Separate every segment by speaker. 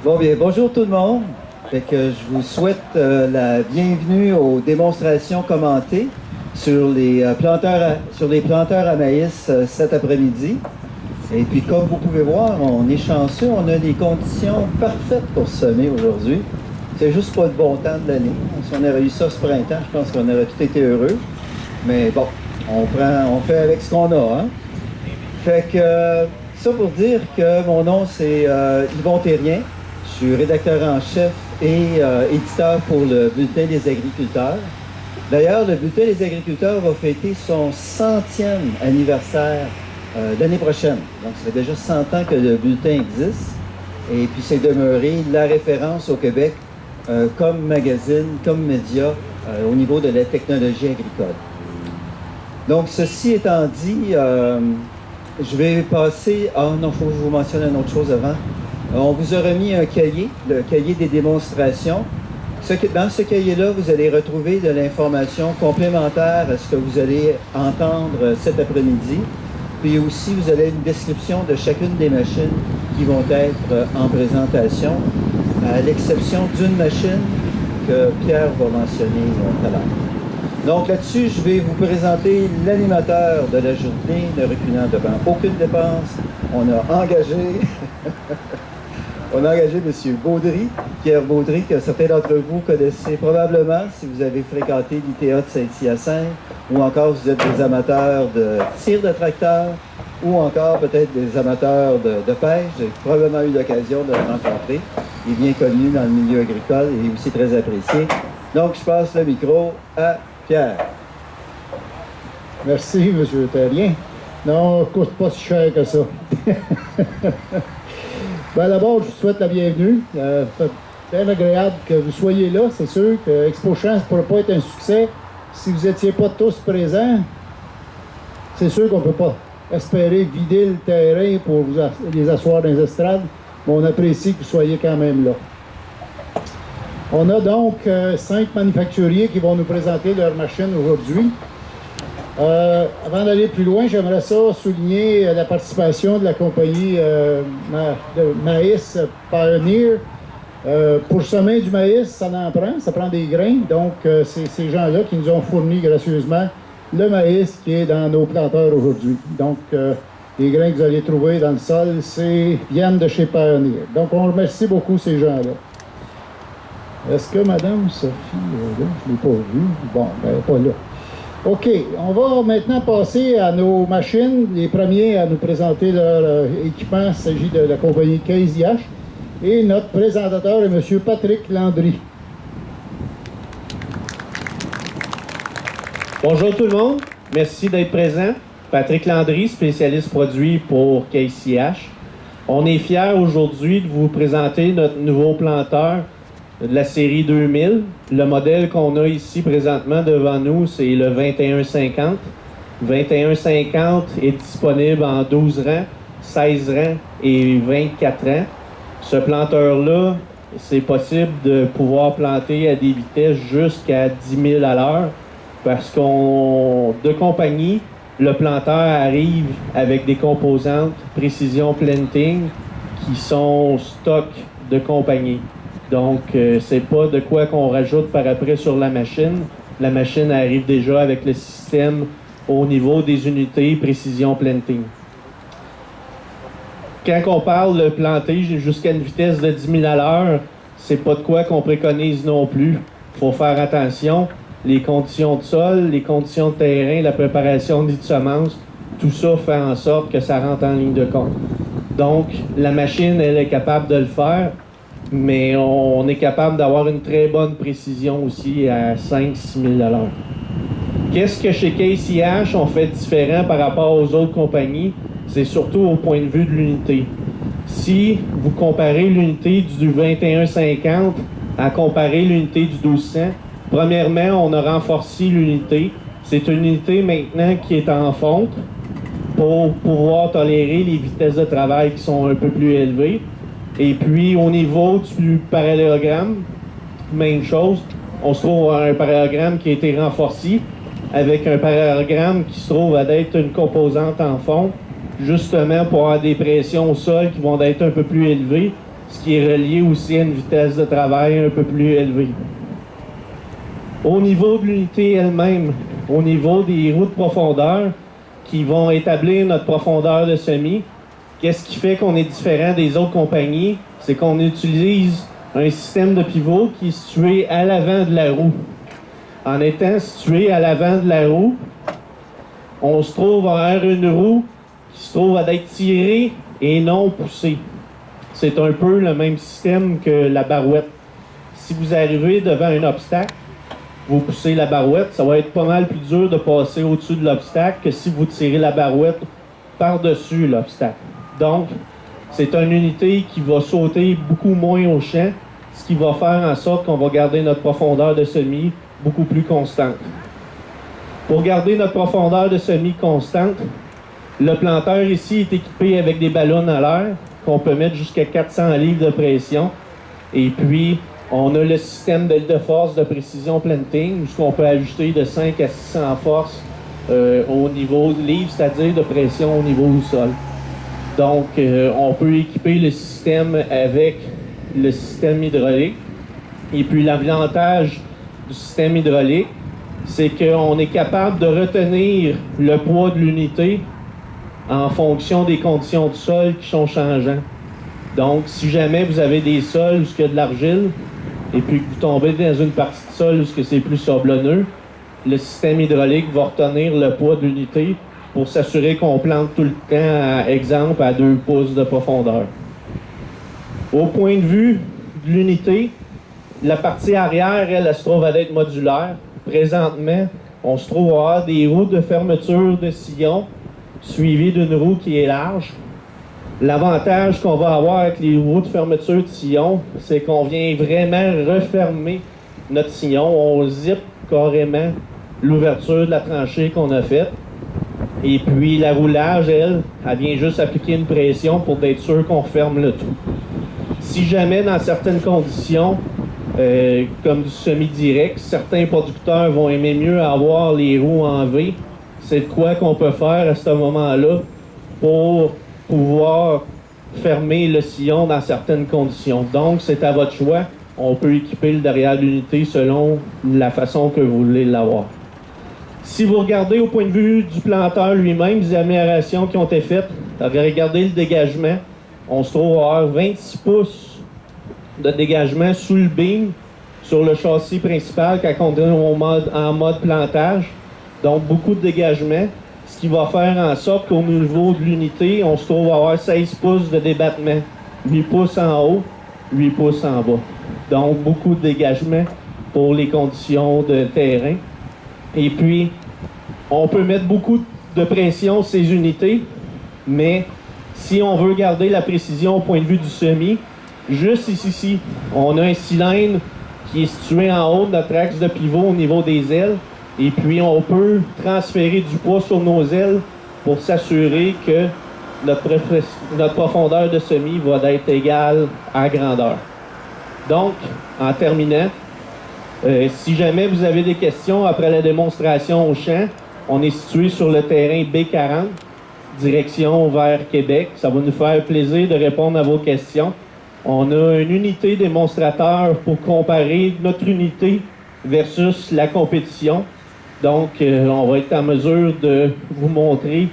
Speaker 1: Bon, bien, bonjour tout le monde. Fait que je vous souhaite la bienvenue aux démonstrations commentées sur les planteurs à maïs cet après-midi. Et puis, comme vous pouvez voir, on est chanceux, on a des conditions parfaites pour semer aujourd'hui. C'est juste pas le bon temps de l'année. Si on avait eu ça ce printemps, je pense qu'on aurait tout été heureux. Mais bon, on fait avec ce qu'on a, hein? Fait que ça pour dire que mon nom c'est Yvon Thérien. Je suis rédacteur en chef et éditeur pour le Bulletin des agriculteurs. D'ailleurs, le Bulletin des agriculteurs va fêter son 100e anniversaire l'année prochaine. Donc, ça fait déjà 100 ans que le bulletin existe. Et puis, c'est demeuré la référence au Québec comme magazine, comme média au niveau de la technologie agricole. Donc, ceci étant dit, je vais passer... Ah non, il faut que je vous mentionne une autre chose avant. On vous a remis un cahier, le cahier des démonstrations. Dans ce cahier-là, vous allez retrouver de l'information complémentaire à ce que vous allez entendre cet après-midi. Puis aussi, vous avez une description de chacune des machines qui vont être en présentation, à l'exception d'une machine que Pierre va mentionner tout à l'heure. Donc là-dessus, je vais vous présenter l'animateur de la journée, ne reculant devant aucune dépense. On a engagé... On a engagé M. Baudry, Pierre Baudry, que certains d'entre vous connaissez probablement si vous avez fréquenté l'ITA de Saint-Hyacinthe, ou encore vous êtes des amateurs de tir de tracteur, ou encore peut-être des amateurs de pêche. J'ai probablement eu l'occasion de le rencontrer. Il est bien connu dans le milieu agricole et aussi très apprécié. Donc, je passe le micro à Pierre.
Speaker 2: Merci, M. Thérien. Non, ça ne coûte pas si cher que ça. Ben, d'abord, je vous souhaite la bienvenue. C'est bien agréable que vous soyez là. C'est sûr que ExpoChamps ne pourrait pas être un succès si vous n'étiez pas tous présents. C'est sûr qu'on ne peut pas espérer vider le terrain pour les asseoir dans les estrades, mais on apprécie que vous soyez quand même là. On a donc 5 manufacturiers qui vont nous présenter leurs machines aujourd'hui. Avant d'aller plus loin, j'aimerais ça souligner la participation de la compagnie de maïs Pioneer. Pour semer du maïs, ça prend des grains. Donc, c'est ces gens-là qui nous ont fourni gracieusement le maïs qui est dans nos planteurs aujourd'hui. Donc, les grains que vous allez trouver dans le sol, viennent de chez Pioneer. Donc, on remercie beaucoup ces gens-là. Est-ce que Mme Sophie est là? Je ne l'ai pas vue. Bon, ben, pas là. OK, on va maintenant passer à nos machines. Les premiers à nous présenter leur équipement, il s'agit de la compagnie Casey H. Et notre présentateur est M. Patrick Landry.
Speaker 3: Bonjour tout le monde, merci d'être présent. Patrick Landry, spécialiste produit pour Casey H. On est fiers aujourd'hui de vous présenter notre nouveau planteur de la série 2000. Le modèle qu'on a ici présentement devant nous, c'est le 2150. 2150 est disponible en 12 rangs, 16 rangs et 24 rangs. Ce planteur-là, c'est possible de pouvoir planter à des vitesses jusqu'à 10 000 à l'heure parce de compagnie, le planteur arrive avec des composantes Précision Planting qui sont stock de compagnie. Donc, c'est pas de quoi qu'on rajoute par après sur la machine. La machine arrive déjà avec le système au niveau des unités Précision Planting. Quand on parle de planter jusqu'à une vitesse de 10 000 à l'heure, c'est pas de quoi qu'on préconise non plus. Il faut faire attention. Les conditions de sol, les conditions de terrain, la préparation des semences, tout ça fait en sorte que ça rentre en ligne de compte. Donc, la machine, elle est capable de le faire, mais on est capable d'avoir une très bonne précision aussi à 5-6 000 à l'heure. Qu'est-ce que chez Casey H on fait différent par rapport aux autres compagnies? C'est surtout au point de vue de l'unité. Si vous comparez l'unité du 2150 à comparer l'unité du 1200, premièrement, on a renforcé l'unité. C'est une unité maintenant qui est en fonte pour pouvoir tolérer les vitesses de travail qui sont un peu plus élevées. Et puis, au niveau du parallélogramme, même chose, on se trouve à un parallélogramme qui a été renforcé avec un parallélogramme qui se trouve à être une composante en fond, justement pour avoir des pressions au sol qui vont être un peu plus élevées ce qui est relié aussi à une vitesse de travail un peu plus élevée. Au niveau de l'unité elle-même, au niveau des roues de profondeur qui vont établir notre profondeur de semis, qu'est-ce qui fait qu'on est différent des autres compagnies? C'est qu'on utilise un système de pivot qui est situé à l'avant de la roue. En étant situé à l'avant de la roue, on se trouve vers une roue qui se trouve à être tirée et non poussée. C'est un peu le même système que la barouette. Si vous arrivez devant un obstacle, vous poussez la barouette, ça va être pas mal plus dur de passer au-dessus de l'obstacle que si vous tirez la barouette par-dessus l'obstacle. Donc, c'est une unité qui va sauter beaucoup moins au champ, ce qui va faire en sorte qu'on va garder notre profondeur de semis beaucoup plus constante. Pour garder notre profondeur de semis constante, le planteur ici est équipé avec des ballons à l'air qu'on peut mettre jusqu'à 400 livres de pression. Et puis, on a le système de force de précision planting, où on peut ajouter de 5 à 600 forces au niveau de livre, c'est-à-dire de pression au niveau du sol. Donc, on peut équiper le système avec le système hydraulique. Et puis, l'avantage du système hydraulique, c'est qu'on est capable de retenir le poids de l'unité en fonction des conditions du sol qui sont changeantes. Donc, si jamais vous avez des sols où il y a de l'argile, et puis que vous tombez dans une partie de sol où c'est plus sablonneux, le système hydraulique va retenir le poids de l'unité pour s'assurer qu'on plante tout le temps, exemple, à 2 pouces de profondeur. Au point de vue de l'unité, la partie arrière, elle se trouve à être modulaire. Présentement, on se trouve à avoir des roues de fermeture de sillon suivies d'une roue qui est large. L'avantage qu'on va avoir avec les roues de fermeture de sillon, c'est qu'on vient vraiment refermer notre sillon. On zip carrément l'ouverture de la tranchée qu'on a faite. Et puis la roulage, elle vient juste appliquer une pression pour être sûr qu'on referme le tout. Si jamais, dans certaines conditions, comme du semi-direct, certains producteurs vont aimer mieux avoir les roues en V. C'est de quoi qu'on peut faire à ce moment-là pour pouvoir fermer le sillon dans certaines conditions. Donc, c'est à votre choix. On peut équiper le derrière de l'unité selon la façon que vous voulez l'avoir. Si vous regardez au point de vue du planteur lui-même, des améliorations qui ont été faites, regardez le dégagement. On se trouve à avoir 26 pouces de dégagement sous le beam sur le châssis principal quand on est en mode plantage. Donc, beaucoup de dégagement, ce qui va faire en sorte qu'au niveau de l'unité, on se trouve à avoir 16 pouces de débattement. 8 pouces en haut, 8 pouces en bas. Donc, beaucoup de dégagement pour les conditions de terrain. Et puis, on peut mettre beaucoup de pression sur ces unités, mais si on veut garder la précision au point de vue du semis, juste ici, on a un cylindre qui est situé en haut de notre axe de pivot au niveau des ailes. Et puis, on peut transférer du poids sur nos ailes pour s'assurer que notre profondeur de semis va être égale à la grandeur. Donc, en terminant, si jamais vous avez des questions après la démonstration au champ, on est situé sur le terrain B40, direction vers Québec. Ça va nous faire plaisir de répondre à vos questions. On a une unité démonstrateur pour comparer notre unité versus la compétition. Donc, on va être en mesure de vous montrer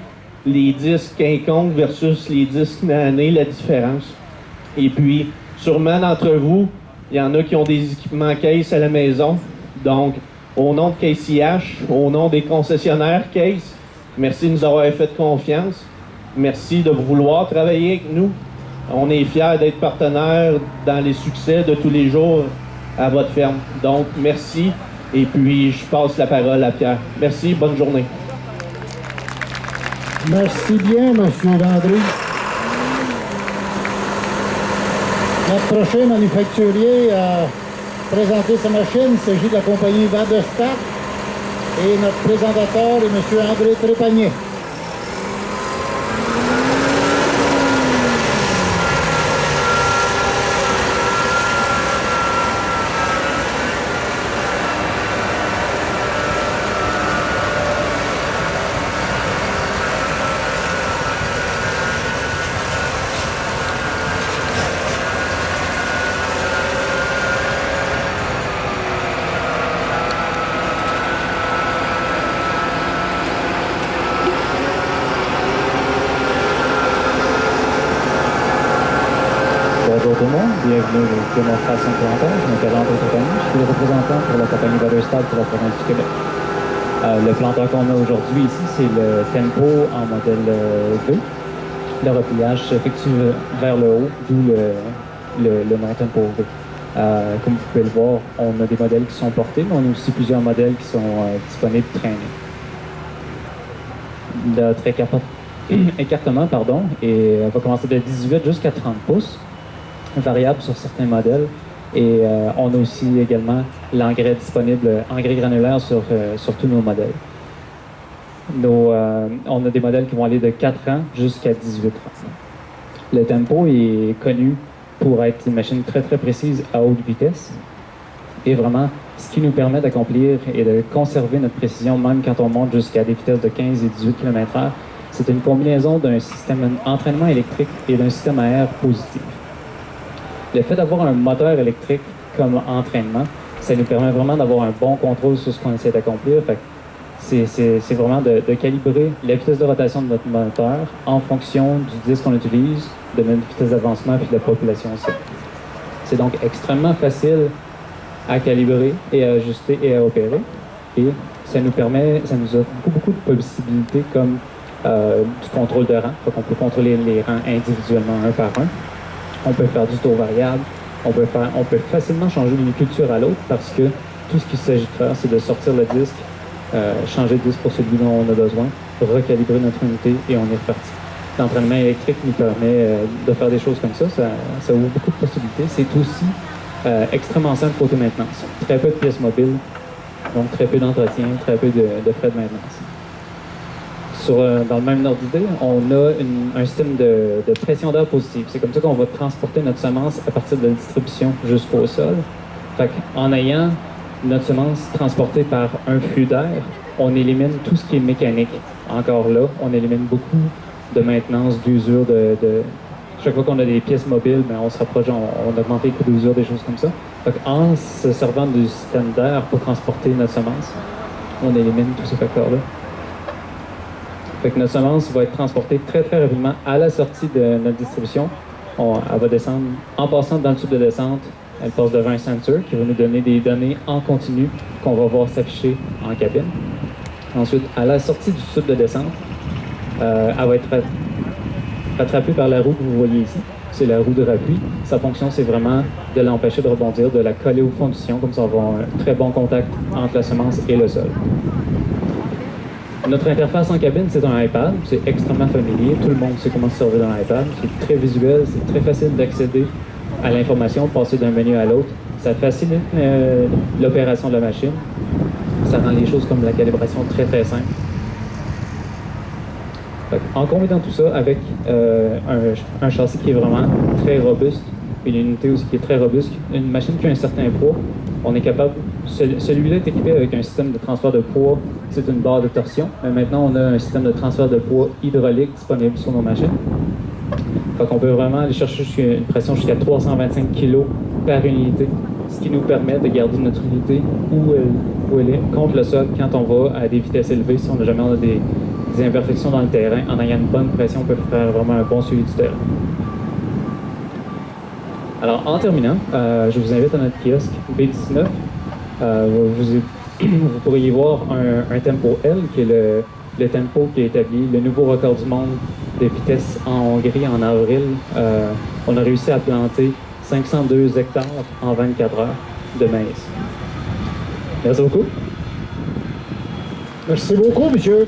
Speaker 3: les disques quinconques versus les disques nanés, la différence. Et puis, sûrement d'entre vous, il y en a qui ont des équipements Case à la maison. Donc, au nom de Case IH, au nom des concessionnaires Case, merci de nous avoir fait confiance. Merci de vouloir travailler avec nous. On est fiers d'être partenaires dans les succès de tous les jours à votre ferme. Donc, merci. Et puis, je passe la parole à Pierre. Merci, bonne journée.
Speaker 2: Merci bien, M. Landry. Notre prochain manufacturier a présenté sa machine. Il s'agit de la compagnie Vadestat. Et notre présentateur est M. André Trépanier.
Speaker 4: bienvenue aux démonstrations de plantage. Je m'appelle André Compagnie, je suis le représentant pour la compagnie Weatherstad pour la province du Québec. Le planteur qu'on a aujourd'hui ici, c'est le Tempo en modèle V. Le repliage s'effectue vers le haut, d'où le nom Tempo V. Comme vous pouvez le voir, on a des modèles qui sont portés, mais on a aussi plusieurs modèles qui sont disponibles traînés. Notre écartement va commencer de 18 jusqu'à 30 pouces, variable sur certains modèles. Et on a aussi également l'engrais disponible, engrais granulaire sur tous nos modèles. On a des modèles qui vont aller de 4 ans jusqu'à 18 ans. Le Tempo est connu pour être une machine très très précise à haute vitesse. Et vraiment, ce qui nous permet d'accomplir et de conserver notre précision même quand on monte jusqu'à des vitesses de 15 et 18 km/h, c'est une combinaison d'un système d'entraînement électrique et d'un système à air positif. Le fait d'avoir un moteur électrique comme entraînement, ça nous permet vraiment d'avoir un bon contrôle sur ce qu'on essaie d'accomplir. C'est vraiment de calibrer la vitesse de rotation de notre moteur en fonction du disque qu'on utilise, de notre vitesse d'avancement et de la population aussi. C'est donc extrêmement facile à calibrer et à ajuster et à opérer. Et ça nous offre beaucoup de possibilités comme du contrôle de rang. On peut contrôler les rangs individuellement un par un. On peut faire du tour variable. On peut facilement changer d'une culture à l'autre parce que tout ce qu'il s'agit de faire, c'est de sortir le disque, changer de disque pour celui dont on a besoin, recalibrer notre unité et on est reparti. L'entraînement électrique nous permet de faire des choses comme ça. Ça ouvre beaucoup de possibilités. C'est aussi extrêmement simple côté maintenance. Très peu de pièces mobiles, donc très peu d'entretien, très peu de frais de maintenance. Dans le même ordre d'idée, on a un système de pression d'air positive. C'est comme ça qu'on va transporter notre semence à partir de la distribution jusqu'au sol. En ayant notre semence transportée par un flux d'air, on élimine tout ce qui est mécanique. Encore là, on élimine beaucoup de maintenance, d'usure, chaque fois qu'on a des pièces mobiles, on se rapproche, on augmente les coûts d'usure, des choses comme ça. En se servant du système d'air pour transporter notre semence, on élimine tous ces facteurs-là. Notre semence va être transportée très très rapidement à la sortie de notre distribution. Elle va descendre, en passant dans le tube de descente, elle passe devant un sensor qui va nous donner des données en continu qu'on va voir s'afficher en cabine. Ensuite, à la sortie du tube de descente, elle va être rattrapée par la roue que vous voyez ici. C'est la roue de rappui. Sa fonction, c'est vraiment de l'empêcher de rebondir, de la coller au fond du sillon, comme ça on va avoir un très bon contact entre la semence et le sol. Notre interface en cabine, c'est un iPad. C'est extrêmement familier. Tout le monde sait comment se servir d'un iPad. C'est très visuel. C'est très facile d'accéder à l'information, passer d'un menu à l'autre. Ça facilite l'opération de la machine. Ça rend les choses comme la calibration très, très simple. En combinant tout ça avec un châssis qui est vraiment très robuste, une unité aussi qui est très robuste, une machine qui a un certain poids, on est capable... Celui-là est équipé avec un système de transfert de poids, c'est une barre de torsion, mais maintenant on a un système de transfert de poids hydraulique disponible sur nos machines. On peut vraiment aller chercher une pression jusqu'à 325 kg par unité, ce qui nous permet de garder notre unité où elle est contre le sol quand on va à des vitesses élevées, si on n'a jamais des imperfections dans le terrain. En ayant une bonne pression, on peut faire vraiment un bon suivi du terrain. Alors, en terminant, je vous invite à notre kiosque B19. Vous pourriez voir un Tempo L, qui est le tempo qui a établi le nouveau record du monde de vitesse en Hongrie en avril. On a réussi à planter 502 hectares en 24 heures de maïs. Merci beaucoup.
Speaker 2: Merci beaucoup, monsieur.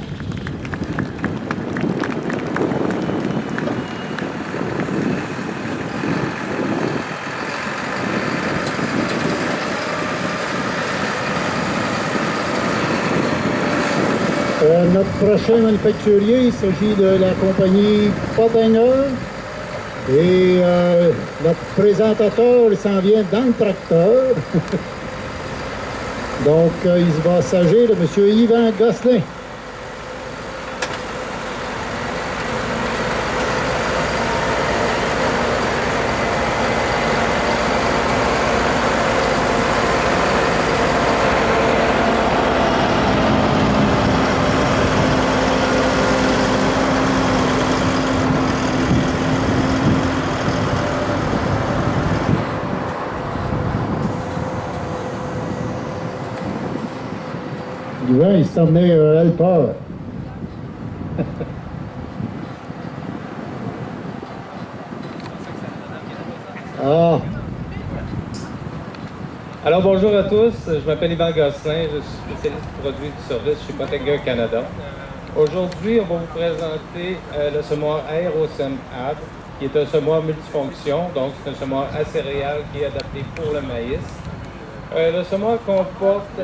Speaker 2: Notre prochain manufacturier, il s'agit de la compagnie Pottinger. Et notre présentateur, il s'en vient dans le tracteur. Donc, il va s'agir de M. Yvan Gosselin. Yvan, il s'est emmené un helper. Ah,
Speaker 5: Alors bonjour à tous, je m'appelle Yvan Gosselin, je suis spécialiste produit du service chez Pottinger Canada. Aujourd'hui, on va vous présenter le semoir Aerosem Ab, qui est un semoir multifonction, donc c'est un semoir à céréales qui est adapté pour le maïs. Le semoir comporte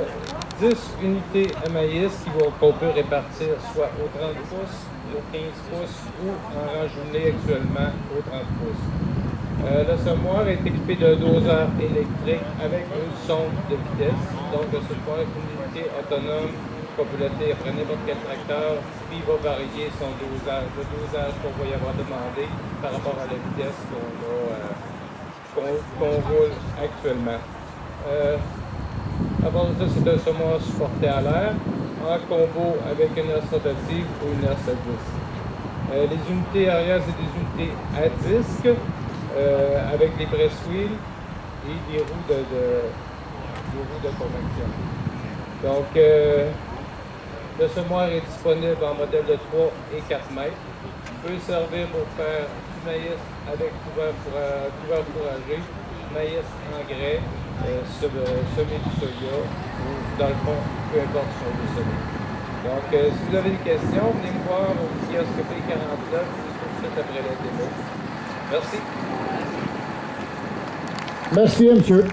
Speaker 5: 10 unités à maïs qu'on peut répartir soit au 30 pouces, au 15 pouces ou en rangeonné actuellement au 30 pouces. Le semoir est équipé d'un doseur électrique avec une sonde de vitesse. Donc, le semoir est une unité autonome qu'on peut piloter après n'importe quel tracteur, puis il va varier son dosage, le dosage qu'on va y avoir demandé par rapport à la vitesse qu'on roule actuellement. À part de ça, c'est un semoir supporté à l'air, en combo avec une herse rotative ou une herse à disque. Les unités arrière, c'est des unités à disque, avec des press wheels et des roues de convection. Donc, le semoir est disponible en modèle de 3 et 4 mètres. Il peut servir pour faire du maïs avec couvert fourragé, maïs engrais, semer du soya ou, dans le fond, peu importe si on veut semer. Donc, si vous avez des questions, venez me voir au kiosque P49 tout de suite après la démo. Merci.
Speaker 2: merci, monsieur.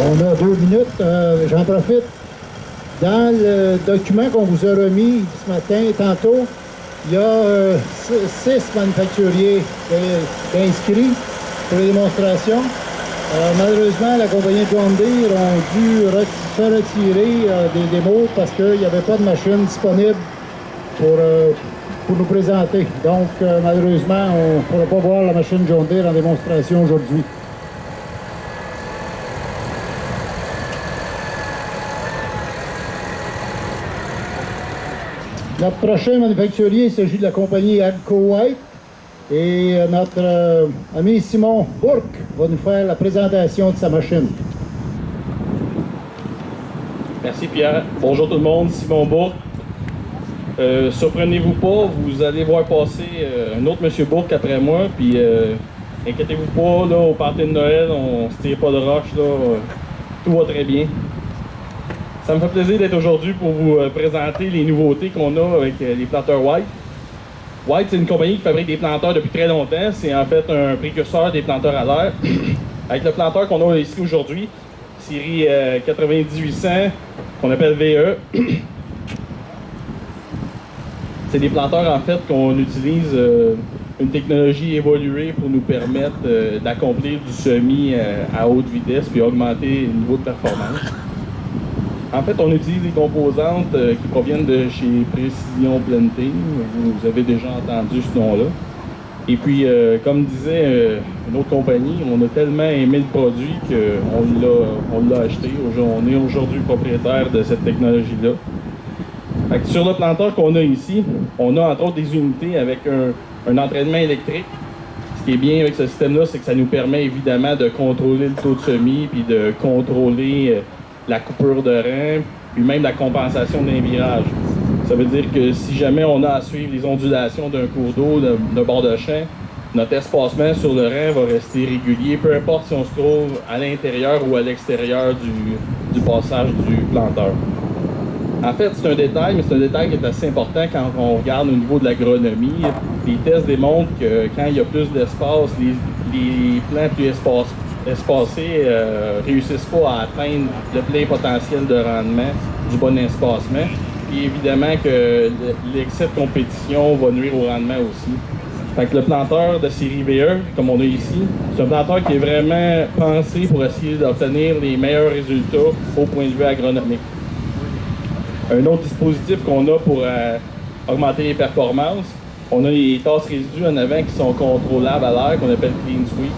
Speaker 2: On a 2 minutes, j'en profite. Dans le document qu'on vous a remis ce matin, tantôt, il y a 6 manufacturiers inscrits pour les démonstrations. Malheureusement, la compagnie John Deere a dû se retirer des démos parce qu'il n'y avait pas de machine disponible pour nous présenter. Donc, malheureusement, on ne pourra pas voir la machine John Deere en démonstration aujourd'hui. Notre prochain manufacturier, il s'agit de la compagnie Agco White. Et notre ami Simon Bourque va nous faire la présentation de sa machine.
Speaker 6: Merci Pierre. Bonjour tout le monde, Simon Bourque. Surprenez-vous pas, vous allez voir passer un autre Monsieur Bourque après moi, puis inquiétez-vous pas, là, au party de Noël, on se tire pas de roche, là, tout va très bien. Ça me fait plaisir d'être aujourd'hui pour vous présenter les nouveautés qu'on a avec les planteurs White. White, c'est une compagnie qui fabrique des planteurs depuis très longtemps. C'est en fait un précurseur des planteurs à l'air. Avec le planteur qu'on a ici aujourd'hui, série 9800, qu'on appelle VE. C'est des planteurs en fait qu'on utilise une technologie évoluée pour nous permettre d'accomplir du semis à haute vitesse puis augmenter le niveau de performance. En fait, on utilise des composantes qui proviennent de chez Precision Planting. Vous avez déjà entendu ce nom-là. Et puis, comme disait une autre compagnie, on a tellement aimé le produit qu'on l'a acheté. On est aujourd'hui propriétaire de cette technologie-là. Fait que sur le planteur qu'on a ici, on a entre autres des unités avec un entraînement électrique. Ce qui est bien avec ce système-là, c'est que ça nous permet évidemment de contrôler le taux de semis puis de contrôler la coupure de rein, puis même la compensation d'un virage. Ça veut dire que si jamais on a à suivre les ondulations d'un cours d'eau, d'un bord de champ, notre espacement sur le rein va rester régulier, peu importe si on se trouve à l'intérieur ou à l'extérieur du passage du planteur. En fait, c'est un détail, mais c'est un détail qui est assez important quand on regarde au niveau de l'agronomie. Les tests démontrent que quand il y a plus d'espace, les plants plus espacés réussissent pas à atteindre le plein potentiel de rendement du bon espacement. Puis évidemment que l'excès de compétition va nuire au rendement aussi. Fait que le planteur de série VE, comme on a ici, c'est un planteur qui est vraiment pensé pour essayer d'obtenir les meilleurs résultats au point de vue agronomique. Un autre dispositif qu'on a pour augmenter les performances, On a les tasses résidus en avant qui sont contrôlables à l'air, qu'on appelle Clean Sweep.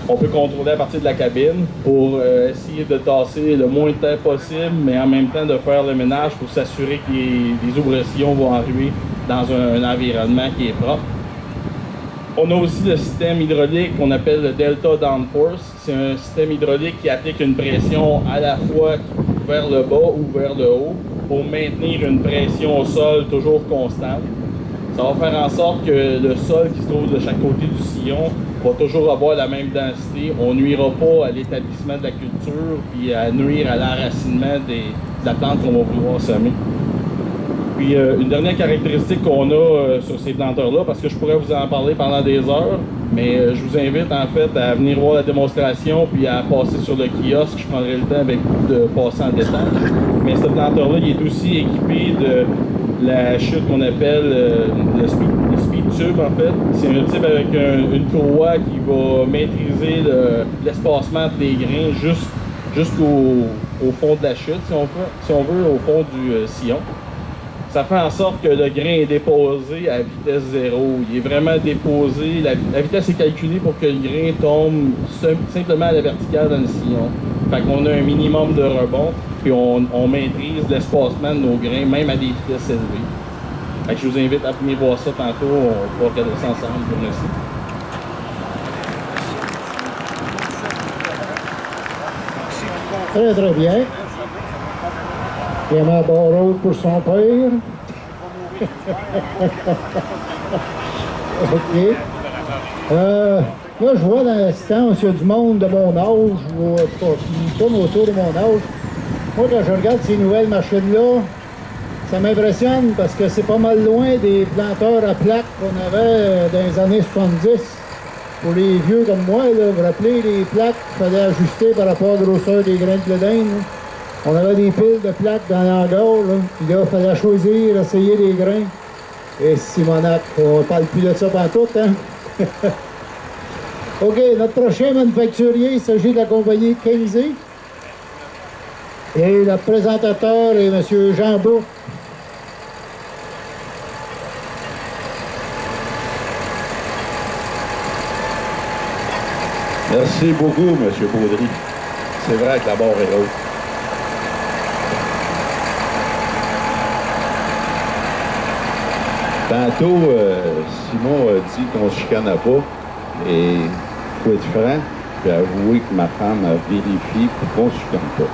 Speaker 6: On peut contrôler à partir de la cabine pour essayer de tasser le moins de terre possible, mais en même temps de faire le ménage pour s'assurer que les ouvressillons vont arriver dans un environnement qui est propre. On a aussi le système hydraulique qu'on appelle le Delta Downforce. C'est un système hydraulique qui applique une pression à la fois vers le bas ou vers le haut pour maintenir une pression au sol toujours constante. Ça va faire en sorte que le sol qui se trouve de chaque côté du sillon va toujours avoir la même densité. On ne nuira pas à l'établissement de la culture et à nuire à l'enracinement de la plante qu'on va vouloir semer. Puis une dernière caractéristique qu'on a sur ces planteurs-là, parce que je pourrais vous en parler pendant des heures, mais je vous invite en fait à venir voir la démonstration puis à passer sur le kiosque. Je prendrai le temps avec vous de passer en détail. Mais ce planteur-là, il est aussi équipé de la chute qu'on appelle le speed tube en fait. C'est un type avec une courroie qui va maîtriser l'espacement des grains jusqu'au fond de la chute, si on veut, au fond du sillon. Ça fait en sorte que le grain est déposé à vitesse zéro. Il est vraiment déposé. La vitesse est calculée pour que le grain tombe simplement à la verticale dans le sillon. Fait qu'on a un minimum de rebond, puis on maîtrise l'espacement de nos grains, même à des vitesses élevées. Fait que je vous invite à venir voir ça tantôt. On va regarder ça ensemble. Merci.
Speaker 2: Très, très bien. Il y a ma barreau pour son père. OK. Là, je vois dans l'assistance, il y a du monde de mon âge, ou qui tourne autour de mon âge. Moi, quand je regarde ces nouvelles machines-là, ça m'impressionne parce que c'est pas mal loin des planteurs à plaques qu'on avait dans les années 70. Pour les vieux comme moi, là, vous vous rappelez, les plaques qu'il fallait ajuster par rapport à la grosseur des grains de blé d'Inde. On avait des piles de plaques dans l'hangar, puis là, il fallait choisir, essayer des grains. Et Simonac, on ne parle plus de ça pantoute, hein? OK, notre prochain manufacturier, il s'agit de la compagnie Kingsley. Et le présentateur est M. Jean Bourque.
Speaker 7: Merci beaucoup, M. Baudry. C'est vrai que la barre est haute. Tantôt, Simon a dit qu'on ne se chicanait pas. Et il faut être franc, puis avouer que ma femme a vérifié pour qu'on ne se chicane pas.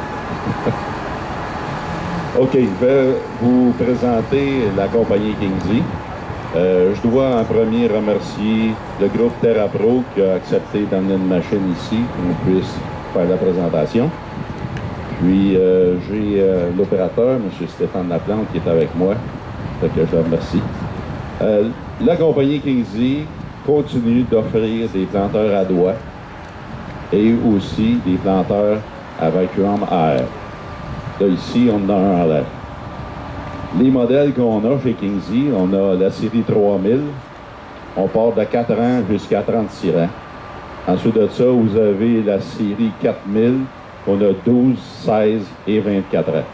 Speaker 7: OK, je vais vous présenter la compagnie Kingsley. Je dois en premier remercier le groupe TerraPro qui a accepté d'amener une machine ici pour qu'on puisse faire la présentation. Puis j'ai l'opérateur, M. Stéphane Laplante, qui est avec moi. Fait que je le remercie. La compagnie Kingsley continue d'offrir des planteurs à doigts et aussi des planteurs à vacuum à air. Là, ici, on en a un à l'air. Les modèles qu'on a chez Kingsley, on a la série 3000. On part de 4 ans jusqu'à 36 ans. Ensuite de ça, vous avez la série 4000. On a 12, 16 et 24 ans.